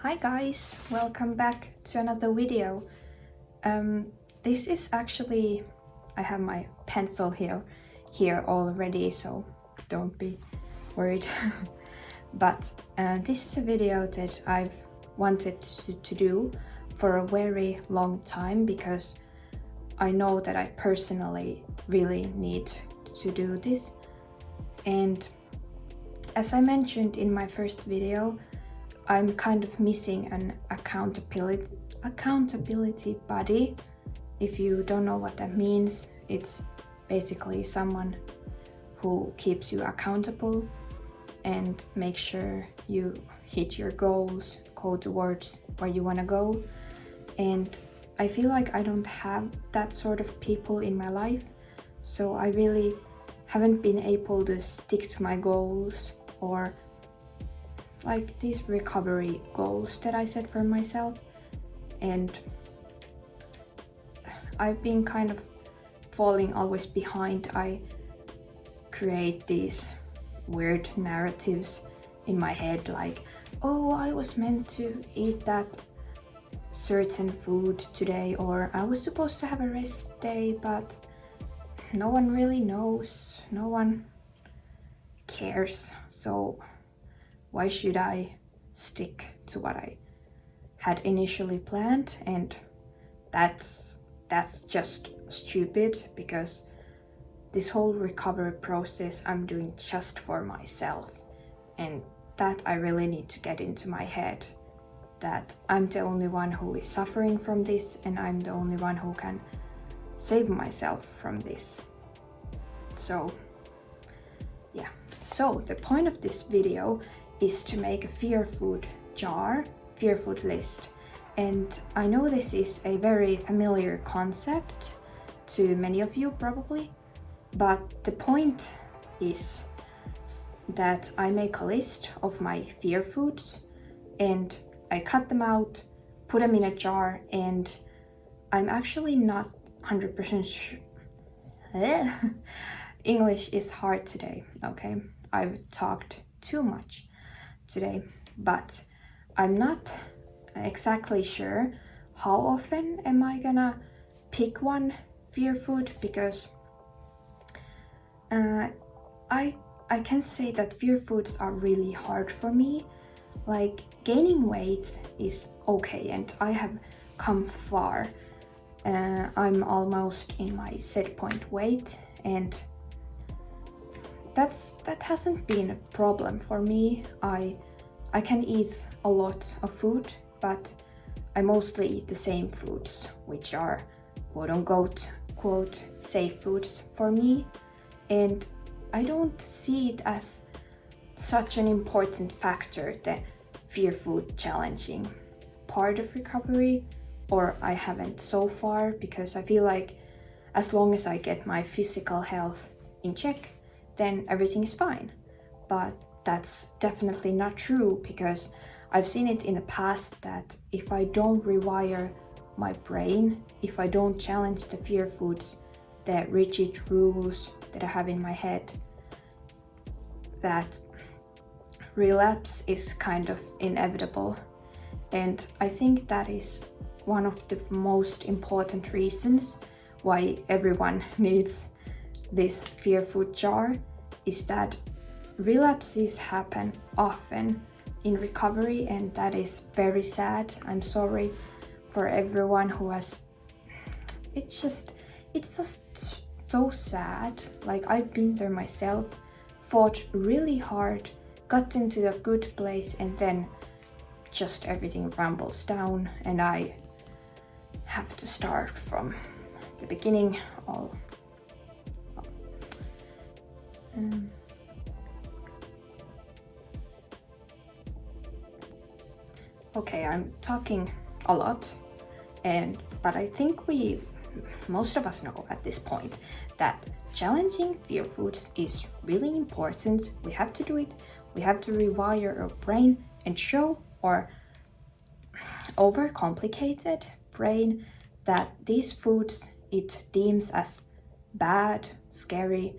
Hi guys, welcome back to another video. This is actually, I have my pencil here already, so don't be worried. But this is a video that I've wanted to do for a very long time because I know that I personally really need to do this. And as I mentioned in my first video, I'm kind of missing an accountability buddy. If you don't know what that means, it's basically someone who keeps you accountable and make sure you hit your goals, go towards where you want to go. And I feel like I don't have that sort of people in my life, so I really haven't been able to stick to my goals or like these recovery goals that I set for myself. And I've been kind of falling always behind. I create these weird narratives in my head like, oh, I was meant to eat that certain food today, or I was supposed to have a rest day, but no one really knows, no one cares, so why should I stick to what I had initially planned? And that's just stupid, because this whole recovery process I'm doing just for myself, and that I really need to get into my head, that I'm the only one who is suffering from this and I'm the only one who can save myself from this. So yeah, so the point of this video is to make a fear food list. And I know this is a very familiar concept to many of you probably, but the point is that I make a list of my fear foods and I cut them out, put them in a jar, and I'm actually not 100% sure. English is hard today, okay? I've talked too much today, but I'm not exactly sure how often am I gonna pick one fear food, because I can say that fear foods are really hard for me. Like, gaining weight is okay and I have come far. I'm almost in my set point weight, and that hasn't been a problem for me. I can eat a lot of food, but I mostly eat the same foods, which are quote safe foods for me, and I don't see it as such an important factor, the fear food challenging part of recovery, or I haven't so far, because I feel like as long as I get my physical health in check, then everything is fine. But that's definitely not true, because I've seen it in the past that if I don't rewire my brain, if I don't challenge the fear foods, the rigid rules that I have in my head, that relapse is kind of inevitable. And I think that is one of the most important reasons why everyone needs this fear food jar, is that relapses happen often in recovery, and that is very sad. I'm sorry for everyone who has, it's just so sad. Like, I've been there myself, fought really hard, got into a good place, and then just everything rumbles down and I have to start from the beginning. Okay, I'm talking a lot, but I think most of us know at this point that challenging fear foods is really important. We have to do it. We have to rewire our brain and show our overcomplicated brain that these foods it deems as bad, scary,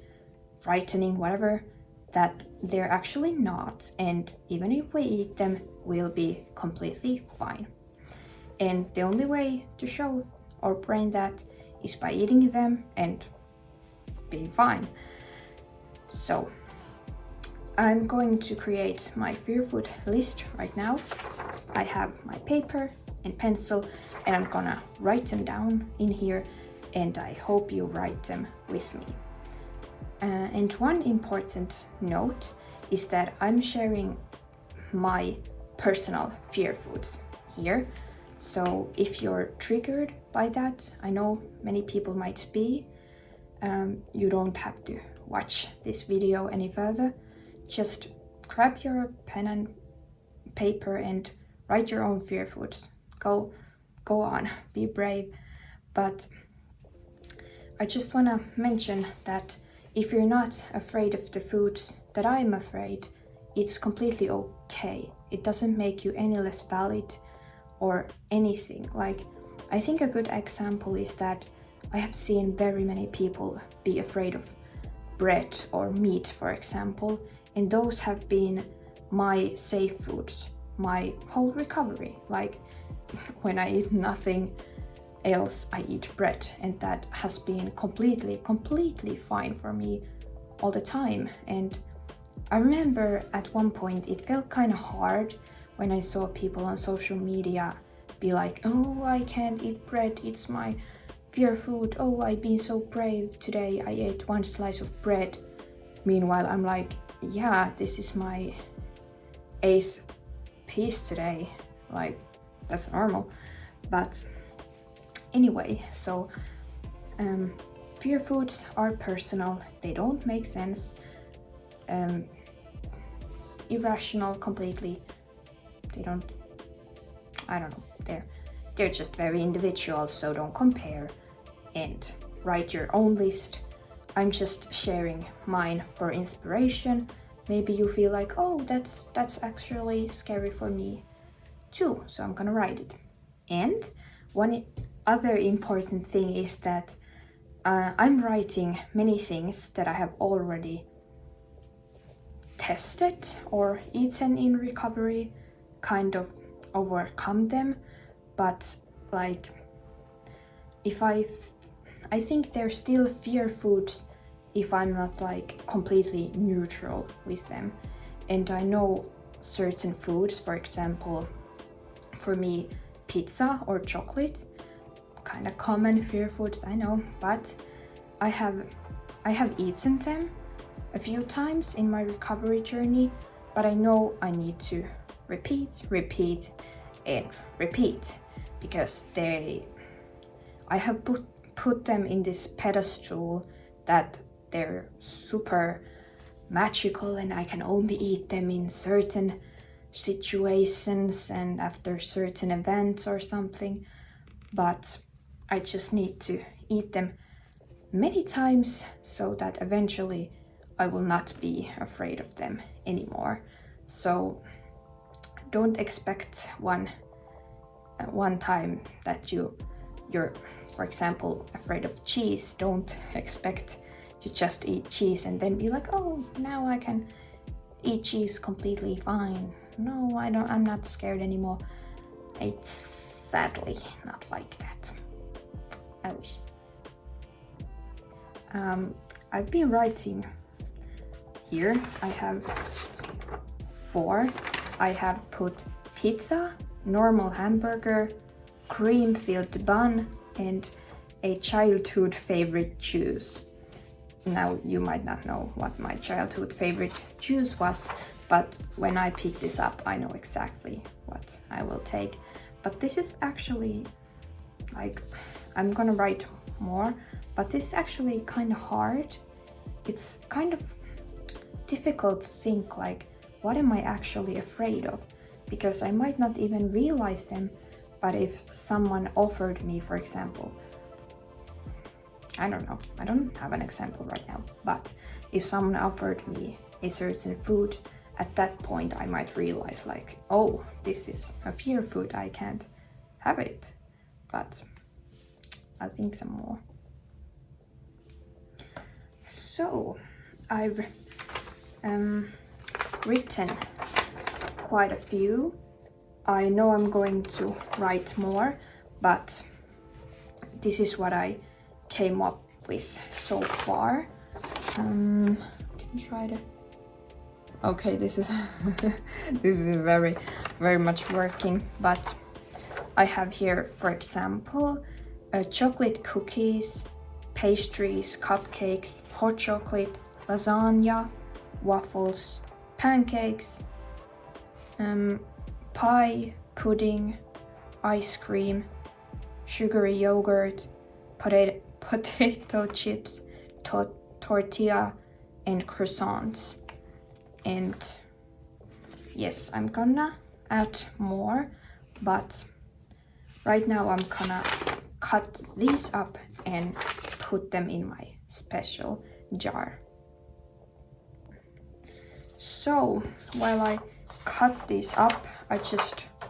frightening, whatever, that they're actually not. And even if we eat them, will be completely fine. And the only way to show our brain that is by eating them and being fine. So I'm going to create my fear food list right now. I have my paper and pencil and I'm gonna write them down in here, and I hope you write them with me. And one important note is that I'm sharing my personal fear foods here. So if you're triggered by that, I know many people might be, you don't have to watch this video any further. Just grab your pen and paper and write your own fear foods. Go on, be brave. But I just want to mention that if you're not afraid of the foods that I'm afraid, it's completely okay. It doesn't make you any less valid or anything. Like, I think a good example is that I have seen very many people be afraid of bread or meat, for example, and those have been my safe foods my whole recovery. Like, when I eat nothing else, I eat bread, and that has been completely fine for me all the time. And I remember at one point it felt kind of hard when I saw people on social media be like, oh, I can't eat bread, it's my fear food, oh, I've been so brave today, I ate one slice of bread. Meanwhile, I'm like, yeah, this is my 8th piece today, like, that's normal. But anyway, so fear foods are personal, they don't make sense, irrational completely. They don't, I don't know, they're just very individual, so don't compare and write your own list. I'm just sharing mine for inspiration. Maybe you feel like, oh, that's actually scary for me too, so I'm gonna write it. And one other important thing is that I'm writing many things that I have already tested or eaten in recovery, kind of overcome them. But like, if I think they're still fear foods if I'm not like completely neutral with them. And I know certain foods, for example, for me, pizza or chocolate, kind of common fear foods, I know, but I have eaten them a few times in my recovery journey, but I know I need to repeat and repeat, because I have put them in this pedestal that they're super magical and I can only eat them in certain situations and after certain events or something. But I just need to eat them many times so that eventually I will not be afraid of them anymore. So don't expect one time that you're, for example, afraid of cheese. Don't expect to just eat cheese and then be like, oh, now I can eat cheese completely fine. No, I'm not scared anymore. It's sadly not like that. I wish. I've been writing here. I have 4. I have put pizza, normal hamburger, cream-filled bun, and a childhood favorite juice. Now, you might not know what my childhood favorite juice was, but when I pick this up, I know exactly what I will take. But this is actually, like, I'm gonna write more, but this is actually kind of hard. It's kind of difficult to think, like, what am I actually afraid of? Because I might not even realize them, but if someone offered me, for example, I don't know, I don't have an example right now, but if someone offered me a certain food, at that point I might realize, like, oh, this is a fear food, I can't have it. But I'll think some more. So I've written quite a few, I know I'm going to write more, but this is what I came up with so far. Can try to. Okay, this is this is very much working, but I have here, for example, chocolate cookies, pastries, cupcakes, hot chocolate, lasagna, waffles, pancakes, pie, pudding, ice cream, sugary yogurt, potato chips, tortilla, and croissants. And yes, I'm gonna add more, but right now I'm gonna cut these up and put them in my special jar. So while I cut these up,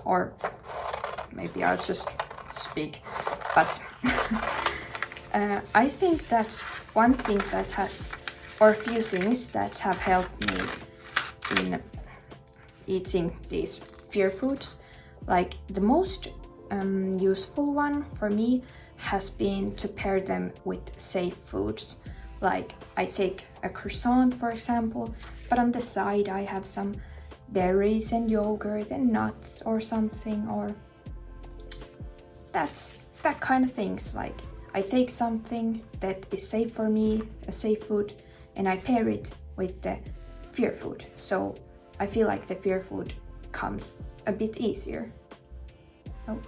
or maybe I'll just speak, but I think that's one thing that has, or a few things that have helped me in eating these fear foods. Like the most useful one for me has been to pair them with safe foods. Like I take a croissant, for example, but on the side I have some berries and yogurt and nuts or something, or that kind of things. Like I take something that is safe for me, a safe food, and I pair it with the fear food. So I feel like the fear food comes a bit easier. Oh,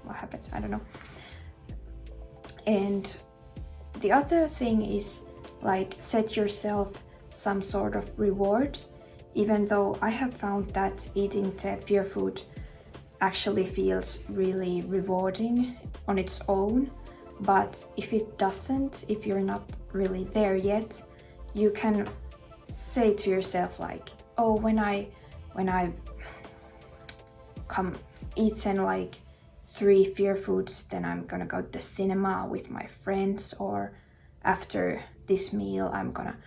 what happened? I don't know. And the other thing is, like, set yourself some sort of reward. Even though I have found that eating the fear food actually feels really rewarding on its own, but if it doesn't, if you're not really there yet, you can say to yourself like, oh, when I've eaten like 3 fear foods, then I'm gonna go to the cinema with my friends, or after this meal I'm gonna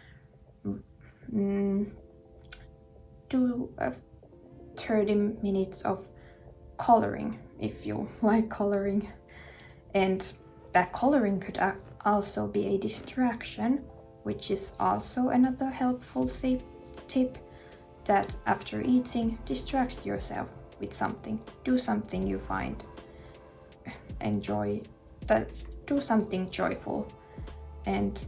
do 30 minutes of coloring, if you like coloring. And that coloring could also be a distraction, which is also another helpful tip, that after eating, distract yourself with something. Do something you find do something joyful, and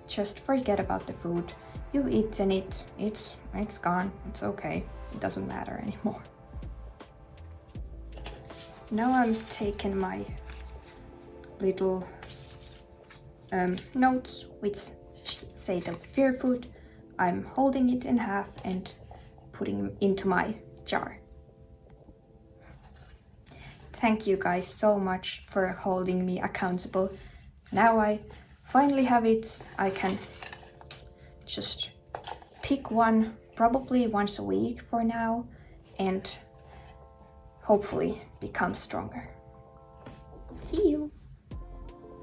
just forget about the food. You've eaten it, it's gone, it's okay, it doesn't matter anymore. Now I'm taking my little notes which say the fear food. I'm holding it in half and putting it into my jar. Thank you guys so much for holding me accountable. Now I finally have it. I can just pick one, probably once a week for now, and hopefully become stronger. See you!